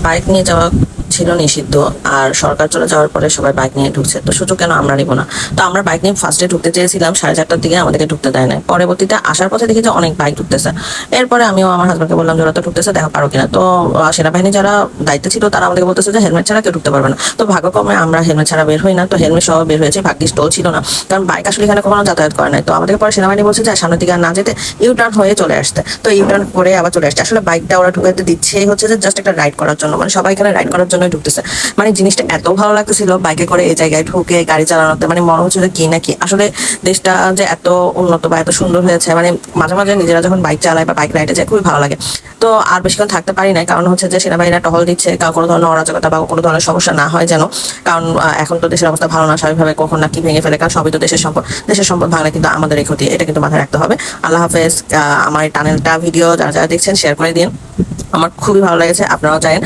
Bike নিয়ে যাওয়া ছিল নিষিদ্ধ, আর সরকার চলে যাওয়ার পরে সবাই বাইক নিয়ে ঢুকছে, তো সুযোগ কেন আমরা নিব না? তো আমরা বাইক নিয়ে ফার্স্টে ঢুকতে চেয়েছিলাম 4:30টার দিকে, আমাদেরকে ঢুকতে দেয় নাই। পরবর্তীতে আসার পথে দেখি যে অনেক বাইক ঢুকতেছে। এরপরে আমিও আমার হাজব্যান্ডকে বললাম যে ওরা তো ঢুকতেছে, দেখা পারো কিনা। তো সেনাবাহিনী যারা দায়িত্বে ছিল তারা আমাদেরকে বলতেছে যে হেলমেট ছাড়া কেউ ঢুকতে পারবে না। তো ভাগ্যক্রমে আমরা হেলমেট ছাড়া বের হই না, তো হেলমেট সহ বের হয়েছে। ভাগ্যিস টোল ছিল না, কারণ বাইক আসলে এখানে কখনো যাতায়াত করে নাই। তো আমাদেরকে পরে সেনাবাহিনী বলছে যে সামনের দিকে আর না যেতে, ইউটার্ন হয়ে চলে আসতে। তো ইউটার্ন করে আবার চলে আসছে। আসলে বাইকটা ওরা ঢুকাতে দিচ্ছে হচ্ছে যে জাস্ট একটা রাইড করার জন্য, মানে সবাই এখানে রাইড করার জন্যই ঢুকতেছে। মানে জিনিসটা এত ভালো লাগতেছিল বাইকে করে এই জায়গায় ঢুকে গাড়ি চালানোতে, মানে মনে হচ্ছে যে কি না কি আসলে দেশটা যে এত উন্নত বা এত সুন্দর হয়েছে। মানে মাঝে মাঝে নিজেরা যখন বাইক চালায় বা বাইক রাইডে যায় খুবই ভালো লাগে। তো আর বেশিক্ষণ থাকতে পারি নাই, কারণ হচ্ছে যে সেনাবাহিনীরা টহল দিচ্ছে, কোনো ধরনের অরাজকতা বা কোনো ধরনের সমস্যা না হয় যেন। কারণ এখন তো দেশের অবস্থা ভালো না, স্বাভাবিকভাবে কখন না কি ভেঙে ফেলে, কারণ সবই তো দেশের সম্পদ। দেশের সম্পদ ভাঙলে কিন্তু আমাদেরই ক্ষতি, এটা কিন্তু মাথায় রাখতে হবে। আল্লাহ হাফেজ। আমার এই টানেলটা ভিডিও যারা যারা দেখছেন শেয়ার করে দিন, আমার খুবই ভালো লেগেছে, আপনারাও জানেন।